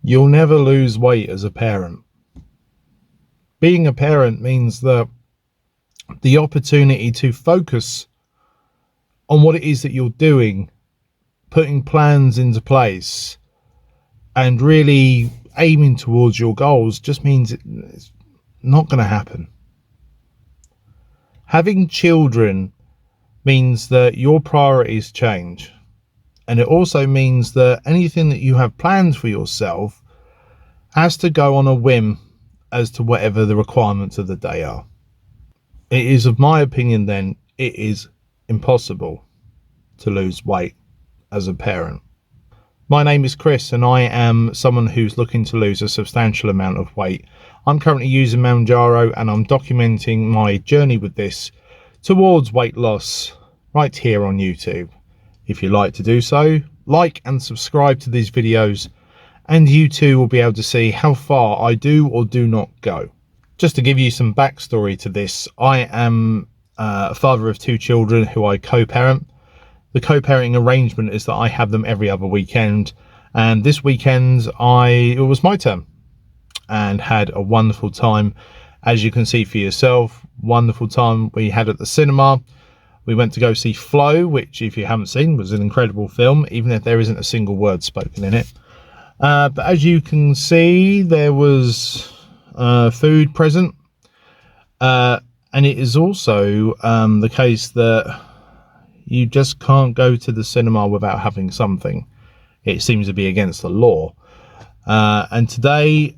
You'll never lose weight as a parent. Being a parent means that the opportunity to focus on what it is that you're doing, putting plans into place, and really aiming towards your goals just means it's not going to happen. Having children means that your priorities change. And it also means that anything that you have planned for yourself has to go on a whim as to whatever the requirements of the day are. It is, of my opinion, then, it is impossible to lose weight as a parent. My name is Chris, and I am someone who's looking to lose a substantial amount of weight. I'm currently using Manjaro, and I'm documenting my journey with this towards weight loss right here on YouTube. If you like to do so, like and subscribe to these videos, and you too will be able to see how far I do or do not go. Just to give you some backstory to this, I am a father of 2 children who I co-parent. The co-parenting arrangement is that I have them every other weekend, and this weekend it was my turn and had a wonderful time. As you can see for yourself, wonderful time we had at the cinema. We went to go see Flow, which, if you haven't seen, was an incredible film, even if there isn't a single word spoken in it. But as you can see, there was food present. And it is also the case that you just can't go to the cinema without having something. It seems to be against the law. And today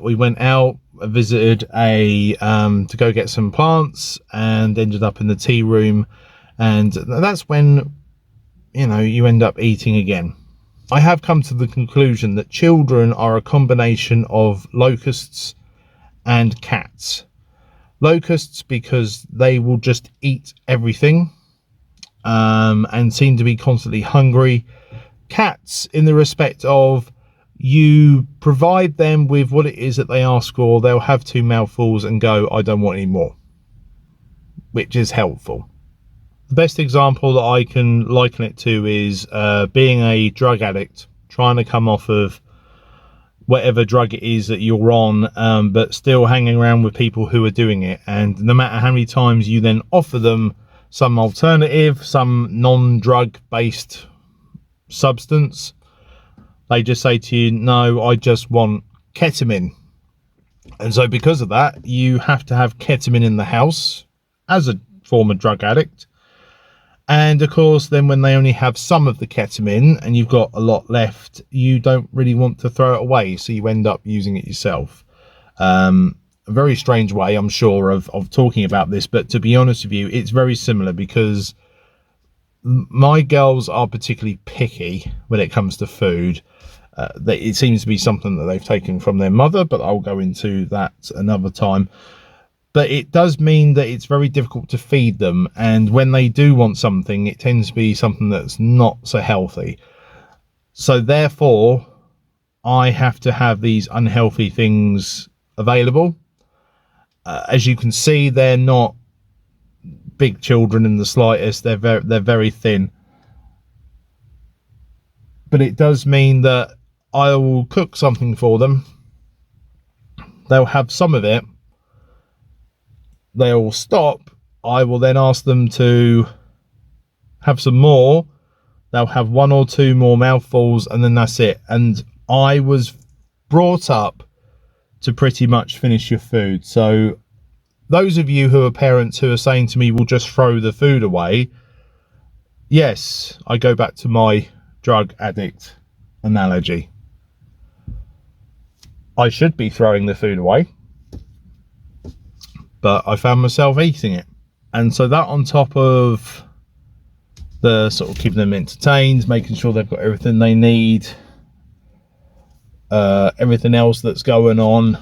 we went out, visited to go get some plants, and ended up in the tea room. And that's when, you end up eating again. I have come to the conclusion that children are a combination of locusts and cats. Locusts because they will just eat everything and seem to be constantly hungry. Cats in the respect of you provide them with what it is that they ask for, they'll have 2 mouthfuls and go, I don't want any more, which is helpful. The best example that I can liken it to is being a drug addict, trying to come off of whatever drug it is that you're on, but still hanging around with people who are doing it. And no matter how many times you then offer them some alternative, some non-drug based substance, they just say to you, no, I just want ketamine. And so because of that, you have to have ketamine in the house as a former drug addict. And of course, then when they only have some of the ketamine and you've got a lot left, you don't really want to throw it away. So you end up using it yourself. A very strange way, I'm sure, of talking about this. But to be honest with you, it's very similar because my girls are particularly picky when it comes to food. It seems to be something that they've taken from their mother, but I'll go into that another time. But it does mean that it's very difficult to feed them. And when they do want something, it tends to be something that's not so healthy. So therefore, I have to have these unhealthy things available. As you can see, they're not big children in the slightest. They're very thin. But it does mean that I will cook something for them. They'll have some of it. They'll stop. I will then ask them to have some more. They'll have 1 or 2 more mouthfuls, and then that's it. And I was brought up to pretty much finish your food. So those of you who are parents who are saying to me, we'll just throw the food away. Yes, I go back to my drug addict analogy. I should be throwing the food away, but I found myself eating it. And so that, on top of the sort of keeping them entertained, making sure they've got everything they need, everything else that's going on,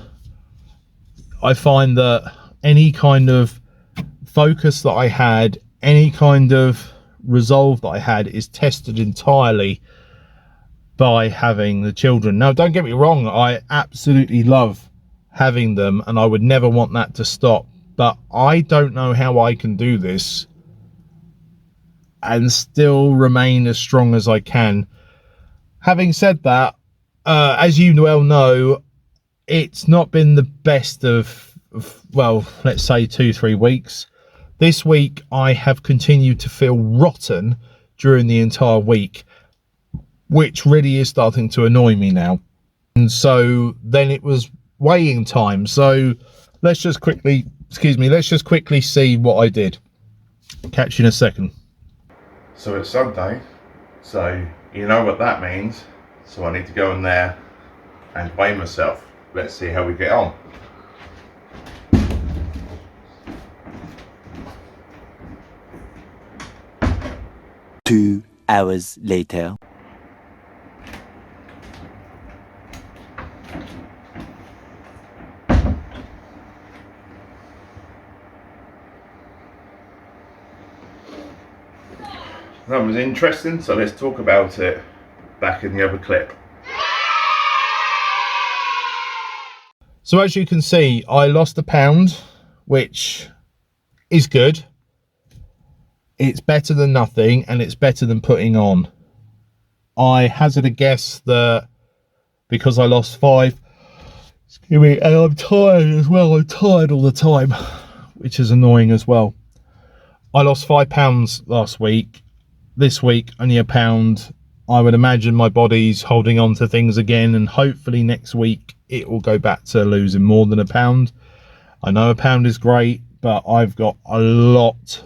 I find that any kind of focus that I had, any kind of resolve that I had, is tested entirely by having the children. Now, don't get me wrong, I absolutely love having them and I would never want that to stop, but I don't know how I can do this and still remain as strong as I can. Having said that, as you well know, it's not been the best of, well, let's say 2-3 weeks. This week I have continued to feel rotten during the entire week, which really is starting to annoy me now. And so then it was weighing time. So let's just quickly see what I did. Catch you in a second. So it's Sunday, so you know what that means. So I need to go in there and weigh myself. Let's see how we get on. Two hours later. That was interesting, so let's talk about it back in the other clip. So as you can see, I lost a pound, which is good. It's better than nothing, and it's better than putting on. I hazard a guess that because I lost 5, excuse me, and I'm tired as well, I'm tired all the time, which is annoying as well. I lost 5 pounds last week. This week, only a pound. I would imagine my body's holding on to things again, and hopefully next week it will go back to losing more than a pound. I know a pound is great, but I've got a lot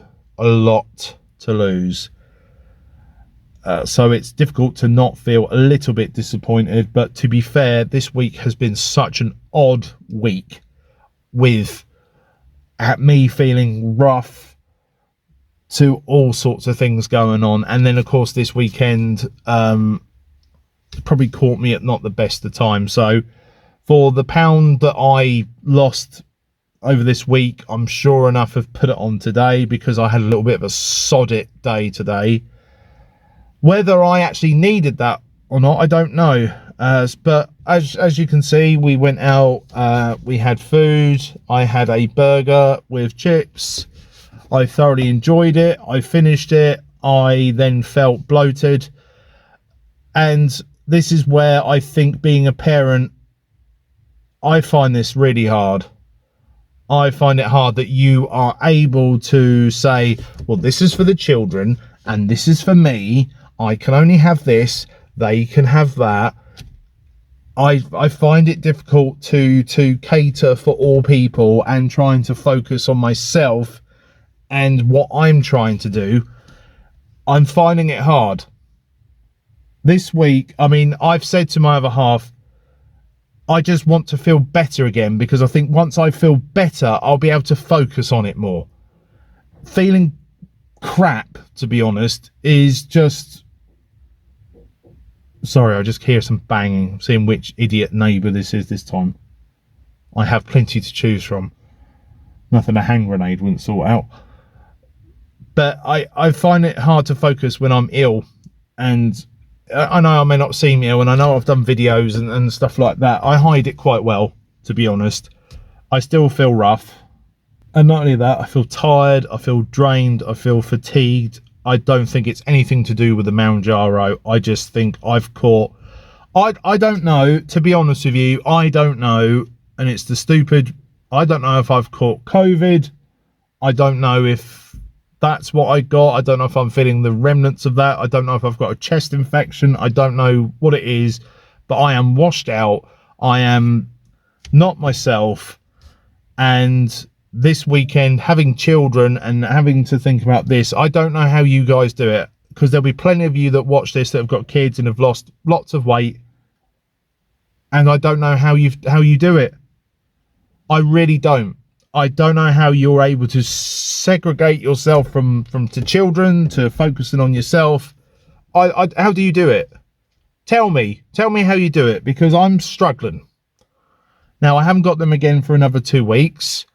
to lose. So it's difficult to not feel a little bit disappointed. But to be fair, this week has been such an odd week with me feeling rough to all sorts of things going on. And then of course this weekend probably caught me at not the best of time. So for the pound that I lost over this week, I'm sure enough have put it on today because I had a little bit of a sod it day today. Whether I actually needed that or not, I don't know. But as you can see, we went out, we had food. I had a burger with chips. I thoroughly enjoyed it. I finished it. I then felt bloated. And this is where I think being a parent, I find this really hard. I find it hard that you are able to say, well, this is for the children and this is for me. I can only have this. They can have that. I find it difficult to cater for all people and trying to focus on myself and what I'm trying to do. I'm finding it hard. This week, I mean, I've said to my other half, I just want to feel better again, because I think once I feel better, I'll be able to focus on it more. Feeling crap, to be honest, is just... Sorry, I just hear some banging. I'm seeing which idiot neighbour this is this time. I have plenty to choose from. Nothing a hand grenade wouldn't sort out. But I find it hard to focus when I'm ill, and I know I may not seem ill, and I know I've done videos and stuff like that. I hide it quite well, to be honest. I still feel rough, and not only that, I feel tired, I feel drained, I feel fatigued. I don't think it's anything to do with the Manjaro. I just think I've caught... I don't know, to be honest with you, I don't know, and it's the stupid... I don't know if I've caught COVID. I don't know if that's what I got. I don't know if I'm feeling the remnants of that. I don't know if I've got a chest infection. I don't know what it is, but I am washed out. I am not myself. And this weekend, having children and having to think about this, I don't know how you guys do it, because there'll be plenty of you that watch this that have got kids and have lost lots of weight. And I don't know how you do it. I really don't. I don't know how you're able to segregate yourself from to children, to focusing on yourself. How do you do it? Tell me how you do it, because I'm struggling. Now, I haven't got them again for another 2 weeks.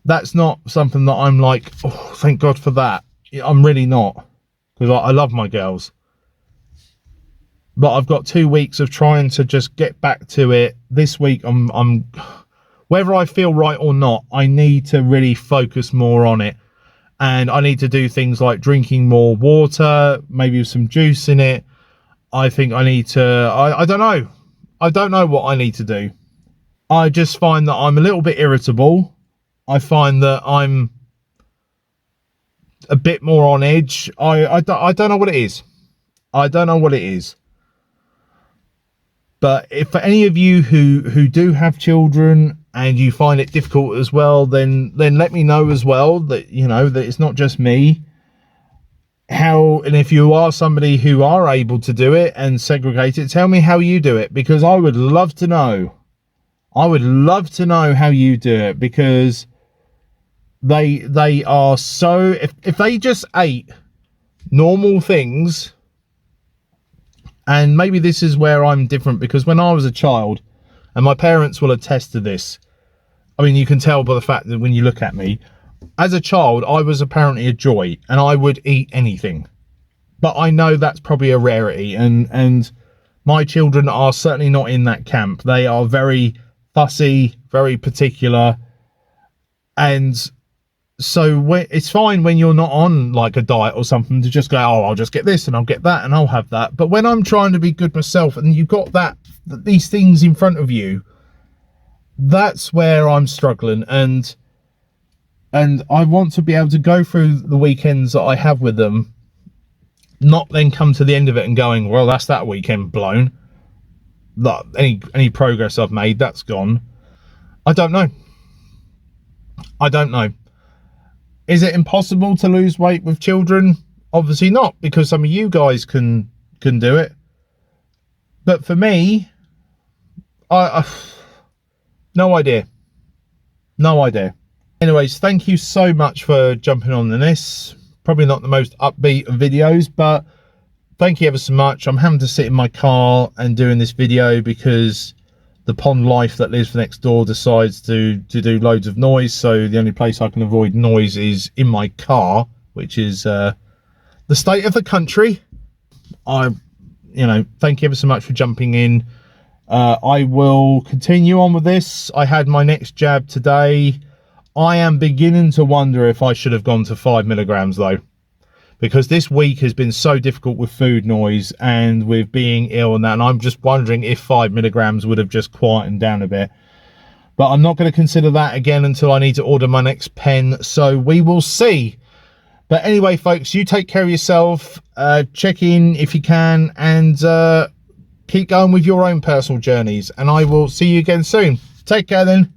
That's not something that I'm like, oh, thank God for that. I'm really not, because I love my girls. But I've got 2 weeks of trying to just get back to it. This week, I'm whether I feel right or not, I need to really focus more on it. And I need to do things like drinking more water, maybe with some juice in it. I think I need to, I don't know. I don't know what I need to do. I just find that I'm a little bit irritable. I find that I'm a bit more on edge. I don't know what it is. I don't know what it is. But if for any of you who do have children and you find it difficult as well, then let me know as well, that you know that it's not just me. And if you are somebody who are able to do it and segregate it, tell me how you do it, because I would love to know. I would love to know how you do it, because they are so, if they just ate normal things. And maybe this is where I'm different, because when I was a child, and my parents will attest to this, I mean, you can tell by the fact that when you look at me, as a child, I was apparently a joy, and I would eat anything. But I know that's probably a rarity, and my children are certainly not in that camp. They are very fussy, very particular, and so it's fine when you're not on like a diet or something to just go, oh, I'll just get this and I'll get that and I'll have that. But when I'm trying to be good myself and you've got these things in front of you, that's where I'm struggling. And I want to be able to go through the weekends that I have with them, not then come to the end of it and going, well, that's that weekend blown. That any progress I've made, that's gone. I don't know. Is it impossible to lose weight with children? Obviously not, because some of you guys can do it. But for me, I no idea. Anyways, thank you so much for jumping on this. Probably not the most upbeat of videos, but thank you ever so much. I'm having to sit in my car and doing this video because the pond life that lives next door decides to do loads of noise. So the only place I can avoid noise is in my car, which is the state of the country. Thank you ever so much for jumping in. I will continue on with this. I had my next jab today. I am beginning to wonder if I should have gone to 5 milligrams though, because this week has been so difficult with food noise and with being ill and that, and I'm just wondering if 5 milligrams would have just quietened down a bit. But I'm not going to consider that again until I need to order my next pen, so we will see. But anyway, folks, you take care of yourself, check in if you can, and keep going with your own personal journeys, and I will see you again soon. Take care then.